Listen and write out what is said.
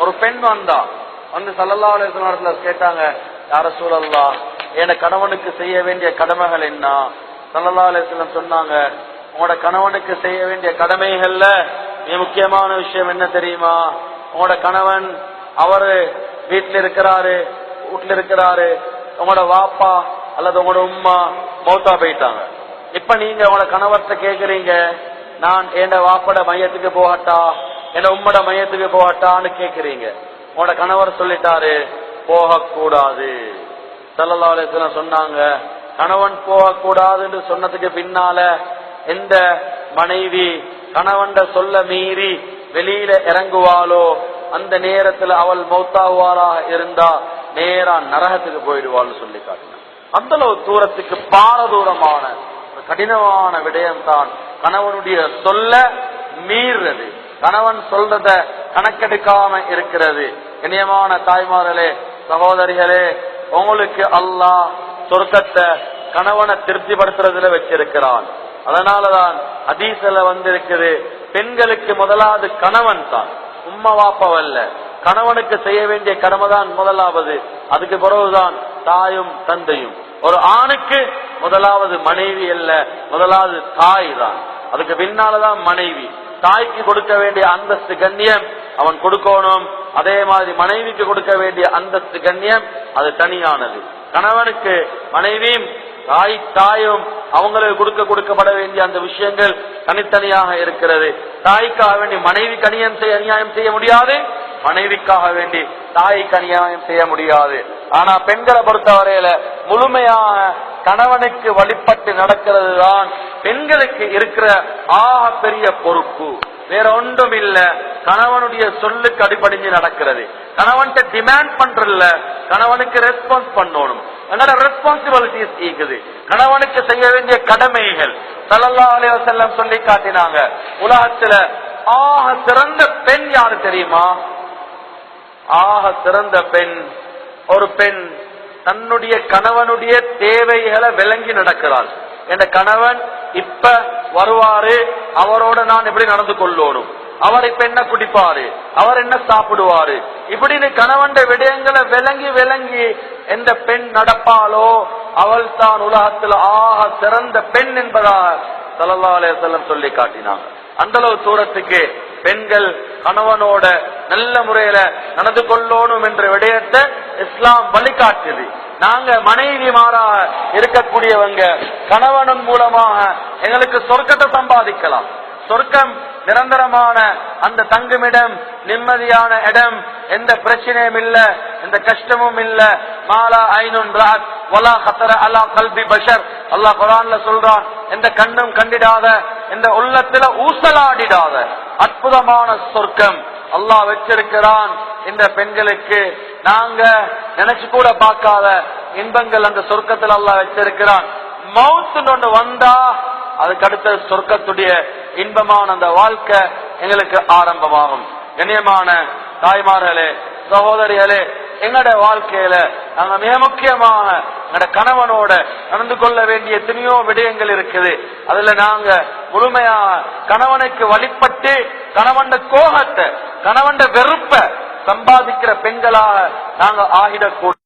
ஒரு பெண் வந்து ஸல்லல்லாஹு அலைஹி வஸல்லம் கேட்டாங்க, யா ரசூலல்லாஹ், என் கணவனுக்கு செய்ய வேண்டிய கடமைகள் என்ன? ஸல்லல்லாஹு அலைஹி வஸல்லம் சொன்னாங்க, உங்களோட கணவனுக்கு செய்ய வேண்டிய கடமைகள்ல மிக முக்கியமான விஷயம் என்ன தெரியுமா? உங்களோட கணவன் அவரு வீட்டுல இருக்கிறாரு, வீட்டுல இருக்கிறாரு, உங்களோட வாப்பா அல்லது உங்களோட உம்மா மௌத்தா போயிட்டாங்க. இப்ப நீங்க உங்களோட கணவர்கிட்ட கேக்குறீங்க, நான் என் வாப்பட மையத்துக்கு போகட்டா, என் உம்மட மையத்துக்கு போகட்டான்னு கேக்குறீங்க. உங்களோட கணவர் சொல்லிட்டாரு, போகக்கூடாது. ஸல்லல்லாஹு அலைஹி வஸல்லம் சொன்னாங்க, கணவன் போகக்கூடாதுன்னு சொன்னதுக்கு பின்னால எந்த மனைவி கணவன் சொல்ல மீறி வெளியில இறங்குவாளோ அந்த நேரத்துல அவள் மௌத்தாவாராக இருந்தா நேரா நரகத்துக்கு போயிடுவாள்னு சொல்லி காட்டினார். அந்த அளவு தூரத்துக்கு பாரதூரமான கடினமான விடயம் தான் கணவனுடைய சொல்ல மீறது, கணவன் சொல்றத கணக்கெடுக்காம இருக்கிறது. இனியமான தாய்மார்களே, சகோதரிகளே, உங்களுக்கு அல்லாஹ் சொர்க்கத்தை கணவனை திருப்திப்படுத்துறதுல வச்சிருக்கிறான். அதனாலதான் ஹதீஸ்ல வந்திருக்குது, பெண்களுக்கு முதலாவது கணவன் தான், உம்மா வாப்பவல்ல. கணவனுக்கு செய்ய வேண்டிய கடமை தான் முதலாவது, அதுக்கு பிறகுதான் தாயும் தந்தையும். ஒரு ஆணுக்கு முதலாவது மனைவி அல்ல, முதலாவது தாய் தான், அதுக்கு பின்னாலதான் மனைவி. தாய்க்கு கொடுக்க வேண்டிய அந்தஸ்து கண்ணியம் அவன் கொடுக்கணும், அதே மாதிரி மனைவிக்கு கொடுக்க வேண்டிய அந்தஸ்து கண்ணியம் அது தனியானது. கணவனுக்கு மனைவியும் தாயும் அவங்களுக்கு கொடுக்கப்பட வேண்டிய அந்த விஷயங்கள் தனித்தனியாக இருக்கிறது. தாய்க்காக வேண்டி மனைவிக்கு அநியாயம் செய்ய முடியாது, மனைவிக்காக வேண்டி தாய்க்கு அநியாயம் செய்ய முடியாது. ஆனா பெண்களை பொறுத்தவரையில முழுமையாக கணவனுக்கு வழிபட்டு நடக்கிறது தான் பெண்களுக்கு இருக்கிற ஆக பெரிய பொறுப்பு. வேற ஒன்றும் இல்ல, கணவனுடைய சொல்லுக்கு அடிபடிஞ்சு நடக்கிறது. கணவன்கிட்ட டிமாண்ட் பண்றல, கணவனுக்கு ரெஸ்பான்ஸ் பண்ணணும். என்னோட ரெஸ்பான்சிபிலிட்டிஸ் இருக்குது, கணவனுக்கு செய்ய வேண்டிய கடமைகள். ஸல்லல்லாஹு அலைஹி வஸல்லம் சொல்லி காட்டினாங்க, உலகத்துல ஆக சிறந்த பெண் யாரு தெரியுமா? ஆக சிறந்த பெண் ஒரு பெண் தன்னுடைய கணவனுடைய தேவைகளை விளங்கி நடக்கிறாள். என் கணவன் இப்ப வருவாரு, அவரோட நான் எப்படி நடந்து கொள்ளணும், அவர் இப்ப என்ன குடிப்பாரு, அவர் என்ன சாப்பிடுவாரு, இப்படின்னு கணவன் விடயங்களை விளங்கி எந்த பெண் நடப்பாளோ அவள் தான் உலகத்தில் ஆக சிறந்த பெண் என்பதாக ஸல்லல்லாஹு அலைஹி வஸல்லம் சொல்லி காட்டினாங்க. அந்த அளவு தூரத்துக்கு பெண்கள் கணவனோட நல்ல முறையில நடந்து கொள்ளணும் என்ற விடயத்தை இஸ்லாம் வழிகாட்டுது. நாங்க மனைவிமாராக இருக்கக்கூடியவங்க கணவனின் மூலமாக எங்களுக்கு சொர்க்கத்தை சம்பாதிக்கலாம். சொர்க்கம் நிரந்தரமான அந்த தங்குமிடம், நிம்மதியான இடம், எந்த பிரச்சனையும் இல்ல, எந்த கஷ்டமும் இல்ல. மாலா ஐனுன் ராத் வலா கத்தர அலா கல்பி பஷர், அல்லாஹ் குர்ஆன்ல சொல்றான், எந்த கண்ணும் கண்டிடாத, எந்த உள்ளத்துல ஊசலாடிடாத அற்புதமான சொர்க்கம் அல்லாஹ் வச்சிருக்கிறான். இந்த பெண்களுக்கு நாங்க நினைச்சு கூட பார்க்காத இன்பங்கள் அந்த சொர்க்கத்தில் அல்லாஹ் வச்சிருக்கிறான். மௌத்துன்னு ஒன்று வந்தா அதுக்கு அடுத்த சொர்க்கத்துடைய இன்பமான அந்த வாழ்க்கை எங்களுக்கு ஆரம்பமாகும். கண்ணியமான தாய்மார்களே, சகோதரிகளே, எங்கட வாழ்க்கையில நாங்க மிக முக்கியமாக எங்கட கணவனோட நடந்து கொள்ள வேண்டிய எத்தனையோ விடயங்கள் இருக்குது. அதுல நாங்க முழுமையாக கணவனுக்கு வழிபட்டு கணவன் கோபத்தை, கணவன் வெறுப்ப சம்பாதிக்கிற பெண்களாக நாங்க ஆகிடக்கூடாது.